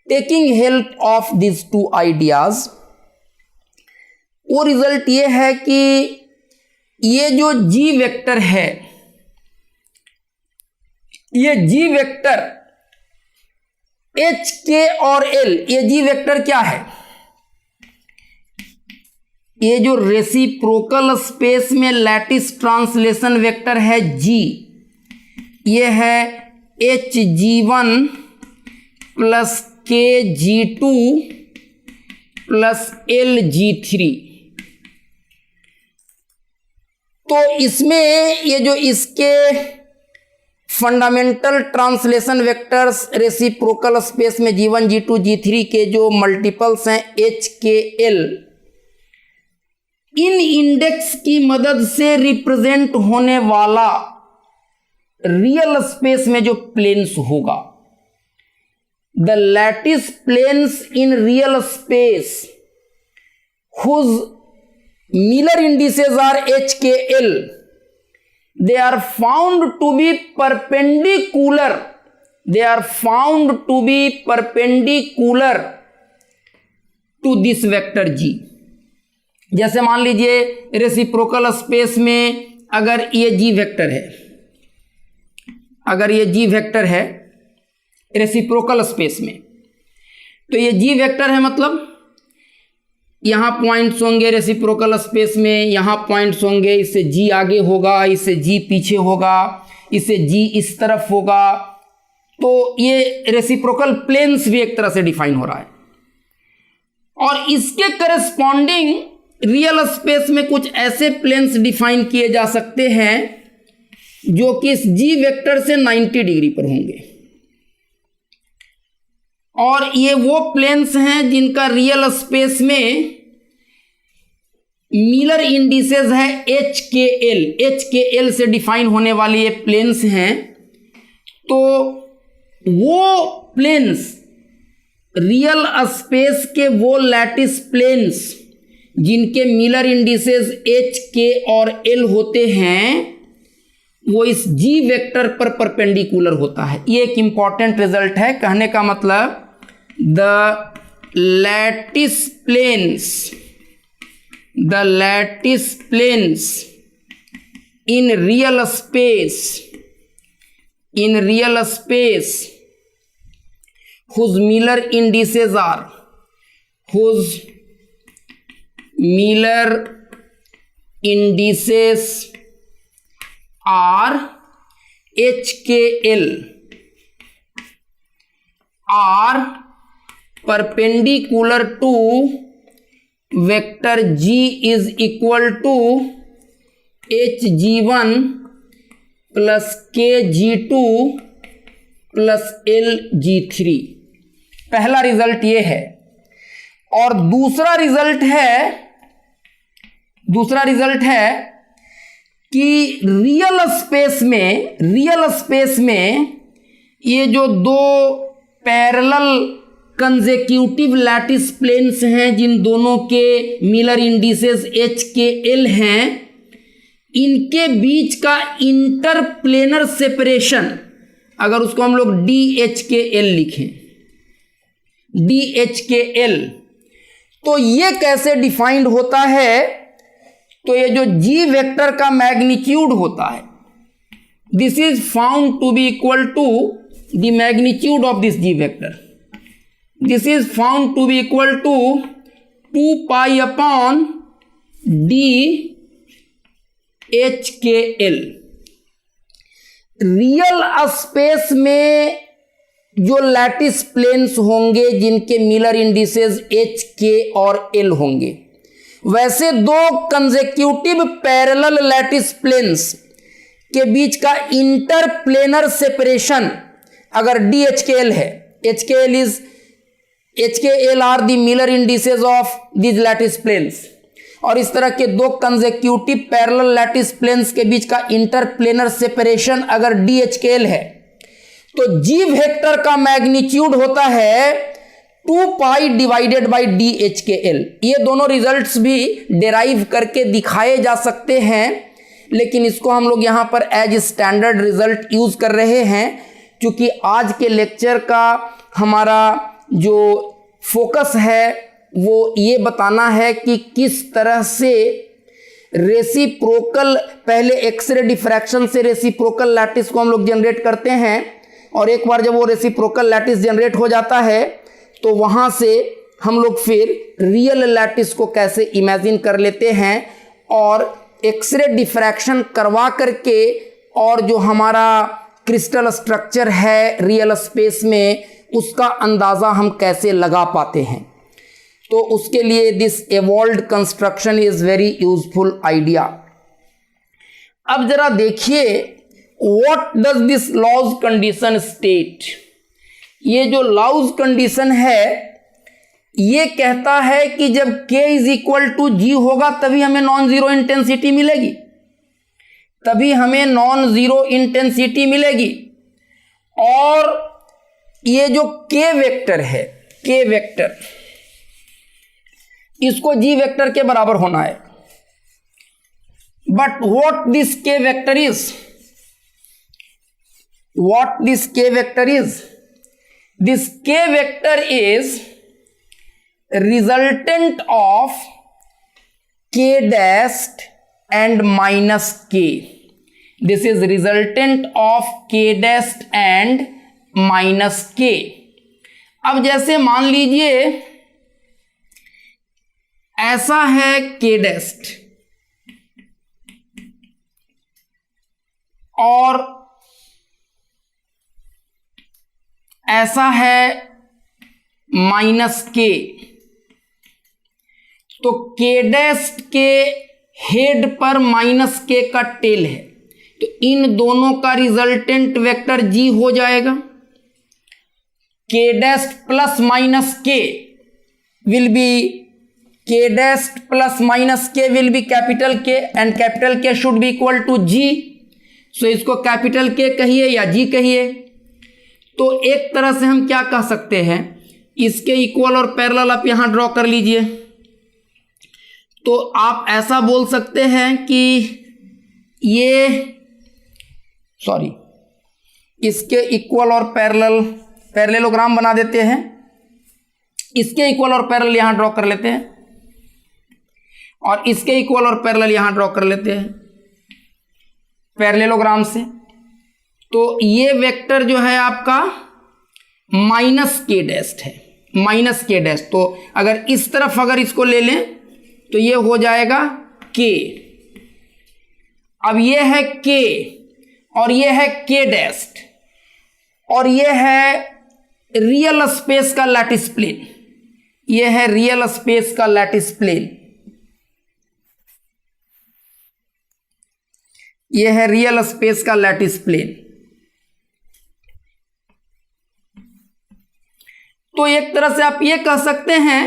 taking help of this two ideas. वो रिजल्ट ये है कि ये जो जी वेक्टर है, ये जी वेक्टर HK और L, ये जी वेक्टर क्या है? ये जो रेसिप्रोकल स्पेस में लैटिस ट्रांसलेशन वेक्टर है G, ये है HG1 plus KG2 plus LG3। तो इसमें ये जो इसके fundamental translation vectors reciprocal space में G1 G2 G3 के जो मल्टीपल्स हैं HKL, इन इंडेक्स की मदद से रिप्रेजेंट होने वाला रियल स्पेस में जो प्लेन्स होगा, the lattice planes in real space whose Miller indices are HKL, they are found to be perpendicular, they are found to be perpendicular to this vector G। जैसे मान लीजिए reciprocal space में अगर ये G vector है, अगर ये G vector है रेसिप्रोकल स्पेस में, तो ये G वेक्टर है, मतलब यहाँ पॉइंट्स होंगे रेसिप्रोकल स्पेस में, यहाँ पॉइंट्स होंगे, इससे G आगे होगा, इससे G पीछे होगा, इससे G इस तरफ होगा, तो ये रेसिप्रोकल प्लेन्स भी एक तरह से डिफाइन हो रहा है। और इसके करस्पॉन्डिंग रियल स्पेस में कुछ ऐसे प्लेन्स डिफाइन किए जा सकते हैं जो कि इस G वेक्टर से 90 डिग्री पर होंगे, और ये वो प्लेन्स हैं जिनका रियल स्पेस में मिलर इंडिसेस है HKL, HKL से डिफाइन होने वाले ये प्लेन्स हैं। तो वो प्लेन्स रियल स्पेस के वो लैटिस प्लेन्स जिनके मिलर इंडिसेस HK और L होते हैं, वो इस G वेक्टर पर परपेंडिकुलर होता है। ये एक इंपॉर्टेंट रिजल्ट है। कहने का मतलब the lattice planes in real space whose Miller indices are HKL are perpendicular to vector G is equal to HG1 plus KG2 plus LG3। पहला रिजल्ट ये है। और दूसरा रिजल्ट है कि रियल स्पेस में ये जो दो पैरेलल कंसेक्यूटिव लैटिस प्लेन्स हैं जिन दोनों के Miller indices H K L हैं, इनके बीच का इंटरप्लेनर सेपरेशन, अगर उसको हम लोग डी एच के एल लिखें, डी एच के एल, तो ये कैसे डिफाइंड होता है? तो ये जो जी वेक्टर का मैग्नीट्यूड होता है, this is found to be equal to the magnitude of this G vector, this is found to be equal to 2 pi upon D H K L. Real space में जो lattice planes होंगे जिनके Miller indices H के और L होंगे, वैसे दो consecutive parallel lattice planes के बीच का इंटरप्लेनर सेपरेशन अगर डी एच के एल है, H K L are the Miller indices of this lattice planes, और इस तरह के दो कंसेक्यूटिव पैरेलल लैटिस प्लेन्स के बीच का इंटरप्लेनर सेपरेशन अगर डी एच के एल है, तो जी वेक्टर का मैग्नीट्यूड होता है 2 पाई divided by D H K L. ये दोनों रिजल्ट्स भी डेराइव करके दिखाए जा सकते हैं, लेकिन इसको हम लोग यहाँ पर एज स्टैंडर्ड रिजल्ट यूज कर रहे हैं, क्योंकि आज के लेक्चर का हमारा जो फोकस है वो ये बताना है कि किस तरह से रेसिप्रोकल, पहले एक्सरे डिफ्रैक्शन से रेसिप्रोकल लैटिस को हम लोग जनरेट करते हैं, और एक बार जब वो रेसिप्रोकल लैटिस जनरेट हो जाता है तो वहाँ से हम लोग फिर रियल लैटिस को कैसे इमेजिन कर लेते हैं, और एक्सरे डिफ्रैक्शन करवा करके और जो हमारा क्रिस्टल स्ट्रक्चर है रियल स्पेस में उसका अंदाज़ा हम कैसे लगा पाते हैं। तो उसके लिए this Ewald construction is very useful idea. अब जरा देखिए what does this Laue condition state. ये जो लॉज कंडीशन है ये कहता है कि जब k इज इक्वल टू जी होगा तभी हमें नॉन जीरो इंटेंसिटी मिलेगी, तभी हमें नॉन जीरो इंटेंसिटी मिलेगी। और ये जो k वेक्टर है, k वेक्टर, इसको g वेक्टर के बराबर होना है। But what this k vector is, what this k vector is? This k vector is resultant of k dashed and minus k. This is resultant of k dashed and minus k. अब जैसे मान लीजिए ऐसा है k dashed और ऐसा है minus के, तो के डैश के हेड पर माइनस के का टेल है, तो इन दोनों का रिजल्टेंट वेक्टर जी हो जाएगा। के डैश प्लस माइनस के विल बी, के डैश प्लस माइनस के विल बी कैपिटल के, एंड कैपिटल के शुड बी इक्वल टू जी। सो इसको कैपिटल के कहिए या जी कहिए। तो एक तरह से हम क्या कह सकते हैं, इसके इक्वल और पैरेलल आप यहां ड्रॉ कर लीजिए, तो आप ऐसा बोल सकते हैं कि ये, सॉरी, इसके इक्वल और पैरेलल, पैरेललोग्राम बना देते हैं, इसके इक्वल और पैरेलल यहां ड्रॉ कर लेते हैं, और इसके इक्वल और पैरेलल यहां ड्रॉ कर लेते हैं पैरेललोग्राम से। तो ये वेक्टर जो है आपका माइनस के डैश है, माइनस के डैश। तो अगर इस तरफ अगर इसको ले लें तो ये हो जाएगा के। अब ये है के और ये है के डैश, और ये है रियल स्पेस का लैटिस प्लेन, ये है रियल स्पेस का लैटिस प्लेन, ये है रियल स्पेस का लैटिस प्लेन। तो एक तरह से आप ये कह सकते हैं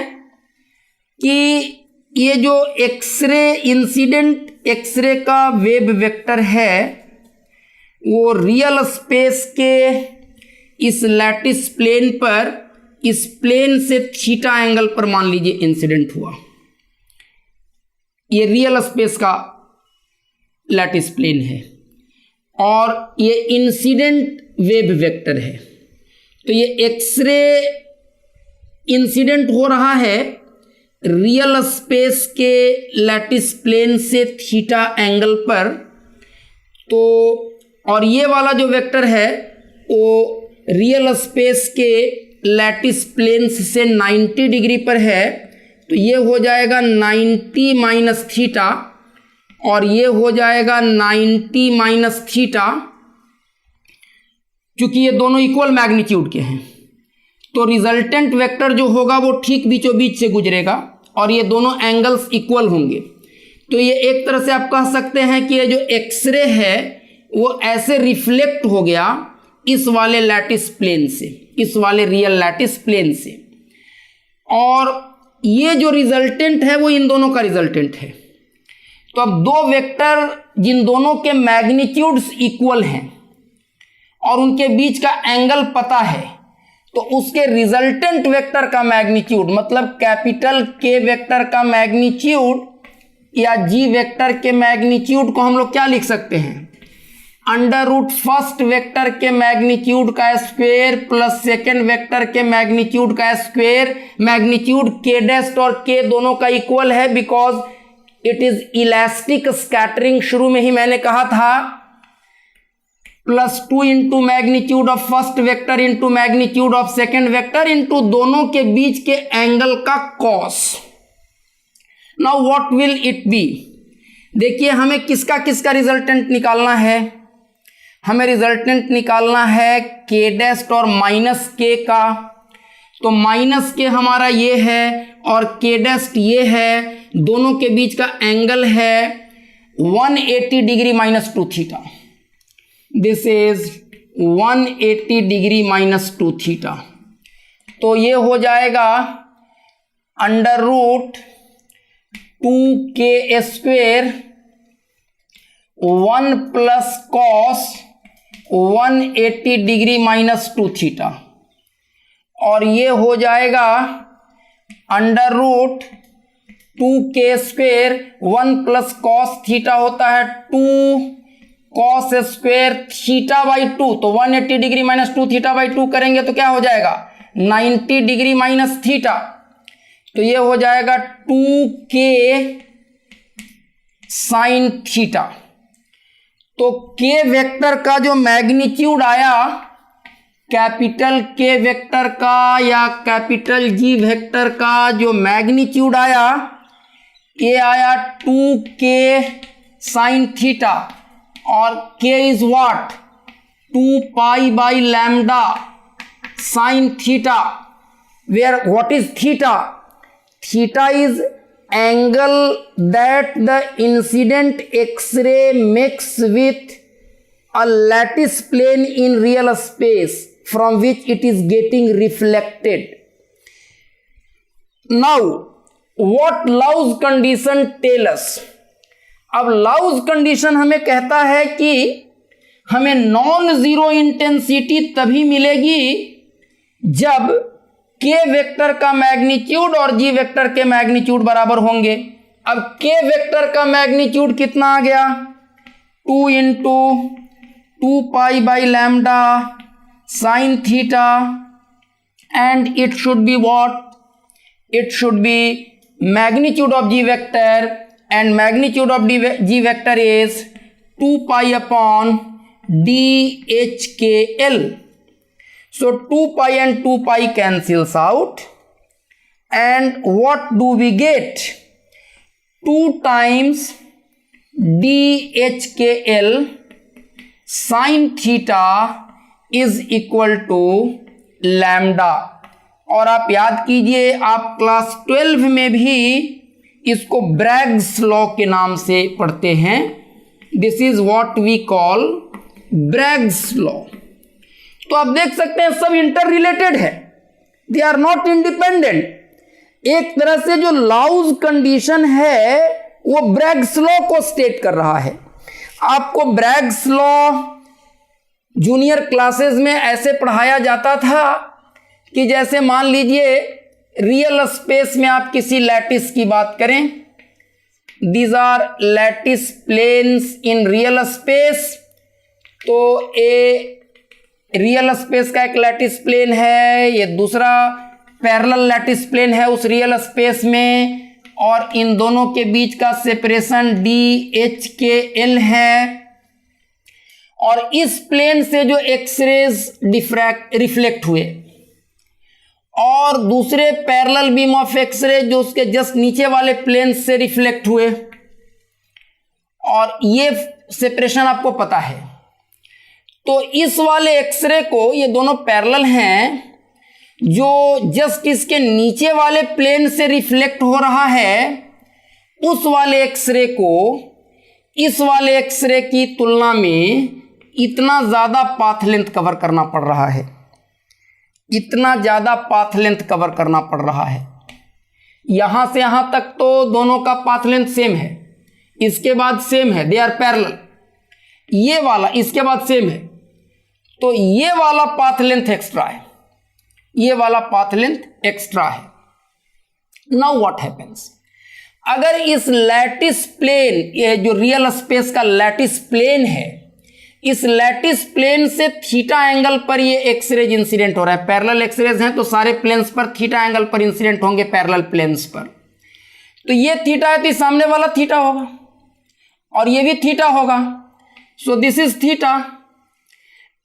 कि ये जो एक्सरे इंसिडेंट एक्सरे का वेव वेक्टर है वो रियल स्पेस के इस लैटिस प्लेन पर इस प्लेन से थीटा एंगल पर मान लीजिए इंसिडेंट हुआ, ये रियल स्पेस का लैटिस प्लेन है और ये इंसिडेंट वेव वेक्टर है, तो ये एक्सरे इंसिडेंट हो रहा है रियल स्पेस के लैटिस प्लेन से थीटा एंगल पर। तो और ये वाला जो वेक्टर है वो रियल स्पेस के लैटिस प्लेन्स से 90 डिग्री पर है, तो ये हो जाएगा 90 माइनस थीटा और ये हो जाएगा 90 माइनस थीटा। क्योंकि ये दोनों इक्वल मैग्नीट्यूड के हैं तो रिजल्टेंट वेक्टर जो होगा वो ठीक बीचों बीच से गुजरेगा और ये दोनों एंगल्स इक्वल होंगे। तो ये एक तरह से आप कह सकते हैं कि ये जो एक्सरे है वो ऐसे रिफ्लेक्ट हो गया इस वाले लैटिस प्लेन से, इस वाले रियल लैटिस प्लेन से, और ये जो रिजल्टेंट है वो इन दोनों का रिजल्टेंट है। तो अब दो वेक्टर जिन दोनों के मैग्नीट्यूड्स इक्वल हैं और उनके बीच का एंगल पता है, तो उसके रिजल्टेंट वेक्टर का मैग्नीट्यूड मतलब कैपिटल के वेक्टर का मैग्नीट्यूड या जी वेक्टर के मैग्नीट्यूड को हम लोग क्या लिख सकते हैं, अंडर रूट फर्स्ट वेक्टर के मैग्नीट्यूड का स्क्वायर प्लस सेकेंड वेक्टर के मैग्नीट्यूड का स्क्वायर। मैग्नीट्यूड के डैश और के दोनों का इक्वल है because it is elastic scattering, शुरू में ही मैंने कहा था, plus 2 into magnitude of first vector into magnitude of second vector into दोनों के बीच के एंगल का cos. Now what will it be, देखिए हमें किसका किसका रिजल्टेंट निकालना है, हमें रिजल्टेंट निकालना है के डैश और माइनस के का। तो माइनस के हमारा ये है और के डैश ये है, दोनों के बीच का एंगल है 180 degree minus 2 theta. This is 180 degree minus 2 theta. तो ये हो जाएगा under root 2k square 1 plus cos 180 degree minus 2 theta, और ये हो जाएगा under root 2k square 1 plus cos theta होता है 2 कॉस स्क्वेयर थीटा बाई 2, तो 180 डिग्री माइनस 2 थीटा बाई 2 करेंगे तो क्या हो जाएगा 90 डिग्री माइनस थीटा। तो ये हो जाएगा 2k साइन थीटा। तो k वेक्टर का जो मैग्नीट्यूड आया कैपिटल के वेक्टर का या कैपिटल जी वेक्टर का जो मैग्नीट्यूड आया ये आया 2k साइन थीटा, और k is what 2 pi by lambda sine theta, where what is theta, theta is angle that the incident x-ray makes with a lattice plane in real space from which it is getting reflected. Now what Laws condition tell us? अब Laws condition हमें कहता है कि हमें non zero intensity तभी मिलेगी जब k vector का मैग्नीट्यूड और g वेक्टर के मैग्नीट्यूड बराबर होंगे। अब k वेक्टर का मैग्नीट्यूड कितना आ गया 2 into 2 pi by lambda sine theta, and it should be what, it should be magnitude of G vector, and magnitude of G vector is 2 pi upon D H K L. So 2 pi and 2 pi cancels out, and what do we get? 2 times DHKL sin theta is equal to lambda। और आप याद कीजिए आप class 12 में भी इसको Bragg's law के नाम से पढ़ते हैं। This is what we call Bragg's law. तो आप देख सकते हैं सब इंटर रिलेटेड है, दे आर नॉट इंडिपेंडेंट। एक तरह से जो लाउज कंडीशन है वो ब्रैग्स लॉ को स्टेट कर रहा है। आपको ब्रैग्स लॉ जूनियर क्लासेस में ऐसे पढ़ाया जाता था कि जैसे मान लीजिए रियल स्पेस में आप किसी लैटिस की बात करें, these are lattice planes in real space. तो ए रियल स्पेस का एक लैटिस प्लेन है, ये दूसरा पैरेलल लैटिस प्लेन है उस रियल स्पेस में, और इन दोनों के बीच का सेपरेशन DH/L है। और इस प्लेन से जो एक्सरेज रिफ्लेक्ट हुए और दूसरे पैरेलल बीम ऑफ एक्सरे जो उसके जस्ट नीचे वाले प्लेन से रिफ्लेक्ट हुए, और ये सेपरेशन आपको पता है। तो इस वाले एक्सरे को, ये दोनों पैरेलल हैं, जो जस्ट इसके नीचे वाले प्लेन से रिफ्लेक्ट हो रहा है, उस वाले एक्सरे को इस वाले एक्सरे की तुलना में इतना ज़्यादा पाथ लेंथ कवर करना पड़ रहा है, इतना ज़्यादा पाथ लेंथ कवर करना पड़ रहा है। यहाँ से यहाँ तक तो दोनों का पाथ लेंथ सेम है, इसके बाद सेम है, दे आर पैरेलल। ये वाला इसके बाद सेम है, तो ये वाला पाथ लेंथ एक्स्ट्रा है, ये वाला पाथ लेंथ एक्स्ट्रा है। नाउ व्हाट हैपेंस, अगर इस लैटिस प्लेन, ये जो रियल स्पेस का लैटिस प्लेन है, इस लैटिस प्लेन से थीटा एंगल पर ये एक्सरेज इंसिडेंट हो रहा है, पैरेलल एक्सरेज हैं तो सारे प्लेन्स पर थीटा एंगल पर इंसिडेंट होंगे, पैरेलल प्लेन्स पर। तो ये थीटा है तो सामने वाला थीटा होगा और ये भी थीटा होगा, so this is theta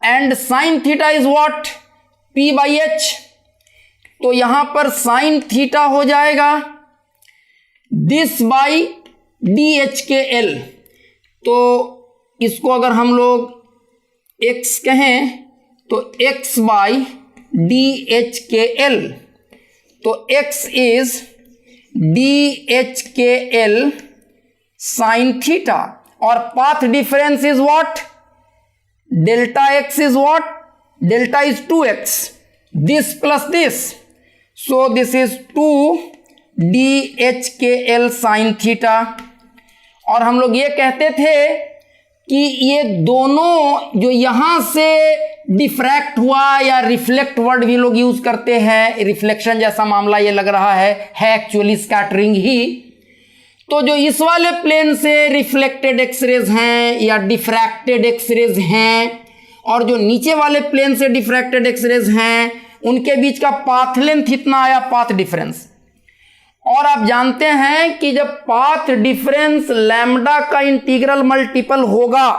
and sine theta is what, P/H। तो यहां पर साइन थीटा हो जाएगा दिस बाई DH/L। तो इसको अगर हम लोग x कहें तो x बाई DH/L, तो x is DH/L sine theta, और path difference is what, delta x is what, delta is 2x, this plus this, so this is 2DH/L sin theta. और हम लोग ये कहते थे कि ये दोनों जो यहां से डिफ्रैक्ट हुआ या रिफ्लेक्ट वर्ड भी लोग यूज करते हैं, रिफ्लेक्शन जैसा मामला ये लग रहा है एक्चुअली स्कैटरिंग ही। तो जो इस वाले प्लेन से रिफ्लेक्टेड एक्सरेज हैं या डिफ्रैक्टेड एक्सरेज हैं, और जो नीचे वाले प्लेन से डिफ्रैक्टेड एक्सरेज हैं, उनके बीच का पाथ लेंथ इतना आया, पाथ डिफरेंस। और आप जानते हैं कि जब पाथ डिफरेंस लैम्डा का इंटीग्रल मल्टीपल होगा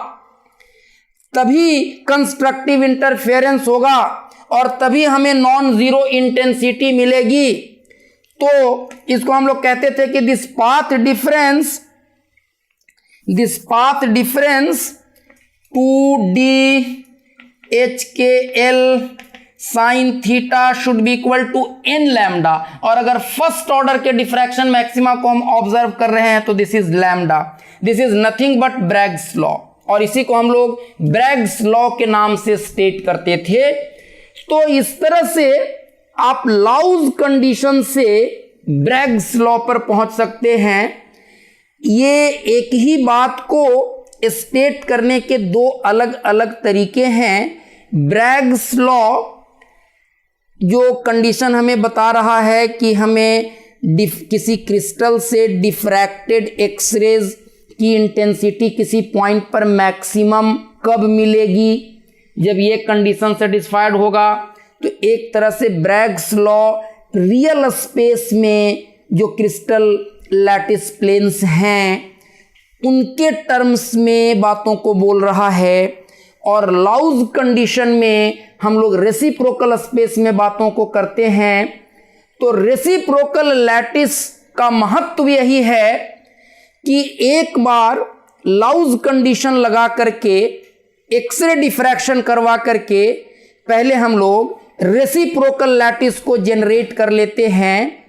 तभी कंस्ट्रक्टिव इंटरफेरेंस होगा और तभी हमें नॉन जीरो इंटेंसिटी मिलेगी। तो इसको हम लोग कहते थे कि this path difference 2DH/L sine theta should be equal to n lambda. और अगर फर्स्ट ऑर्डर के डिफ्रैक्शन मैक्सिमा को हम ऑब्जर्व कर रहे हैं तो this is lambda, this is nothing but Bragg's law, और इसी को हम लोग ब्रैग्स लॉ के नाम से स्टेट करते थे। तो इस तरह से आप लाउज कंडीशन से ब्रैग्स लॉ पर पहुंच सकते हैं। ये एक ही बात को स्टेट करने के दो अलग अलग तरीके हैं। ब्रैग्स लॉ जो कंडीशन हमें बता रहा है कि हमें किसी क्रिस्टल से डिफ्रैक्टेड एक्सरेज की इंटेंसिटी किसी पॉइंट पर मैक्सिमम कब मिलेगी, जब ये कंडीशन सेटिस्फाइड होगा। तो एक तरह से ब्रैग्स लॉ रियल स्पेस में जो क्रिस्टल लैटिस प्लेन्स हैं उनके टर्म्स में बातों को बोल रहा है, और लाउज कंडीशन में हम लोग रेसिप्रोकल स्पेस में बातों को करते हैं। तो रेसिप्रोकल लैटिस का महत्व यही है कि एक बार लाउज कंडीशन लगा करके एक्सरे डिफ्रैक्शन करवा करके पहले हम लोग रेसिप्रोकल लैटिस को जनरेट कर लेते हैं,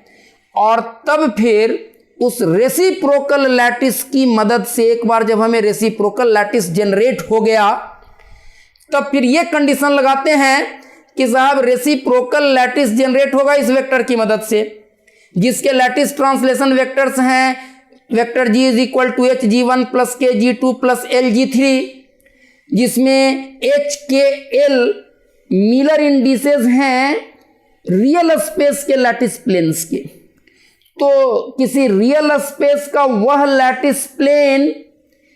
और तब फिर उस रेसिप्रोकल लैटिस की मदद से एक बार जब हमें रेसिप्रोकल लैटिस जनरेट हो गया तब फिर ये कंडीशन लगाते हैं कि साहब रेसिप्रोकल लैटिस जनरेट होगा इस वेक्टर की मदद से, जिसके लैटिस ट्रांसलेशन वेक्टर्स हैं vector g is equal to Hg1 plus K G2 plus Lg3, जिसमें H K L Miller indices हैं रियल स्पेस के लैटिस प्लेन्स के। तो किसी रियल स्पेस का वह लैटिस प्लेन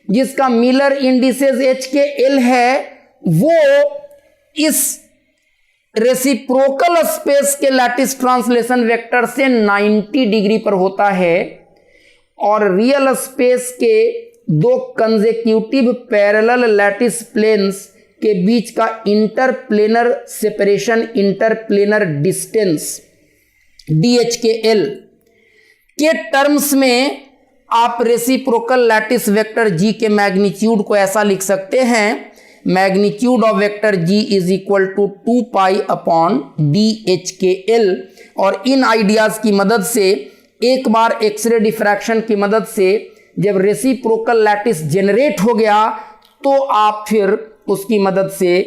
जिसका Miller indices h K l है, वो इस रेसिप्रोकल स्पेस के लैटिस ट्रांसलेशन वेक्टर से 90 डिग्री पर होता है, और रियल स्पेस के दो कंसेक्यूटिव पैरेलल लैटिस प्लेन्स के बीच का interplanar separation, interplanar distance DH/L के टर्म्स में आप रेसिप्रोकल लैटिस वेक्टर G के मैग्नीट्यूड को ऐसा लिख सकते हैं, magnitude of vector G is equal to 2 pi upon DH/L। और इन आइडियाज की मदद से एक बार एक्सरे डिफ्रैक्शन की मदद से जब रेसिप्रोकल लैटिस जनरेट हो गया, तो आप फिर उसकी मदद से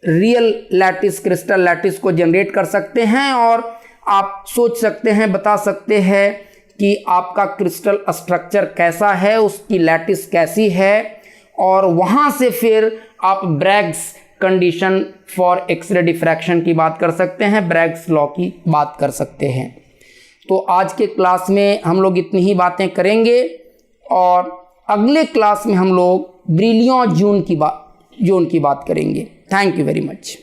रियल लैटिस, क्रिस्टल लैटिस को जनरेट कर सकते हैं, और आप सोच सकते हैं, बता सकते हैं कि आपका क्रिस्टल स्ट्रक्चर कैसा है, उसकी लैटिस कैसी है, और वहाँ से फिर आप Bragg's condition for x-ray diffraction की बात कर सकते हैं, ब्रैग्स लॉ की बात कर सकते हैं। तो आज के क्लास में हम लोग इतनी ही बातें करेंगे, और अगले क्लास में हम लोग ब्रिलियन जोन की बात करेंगे। Thank you very much.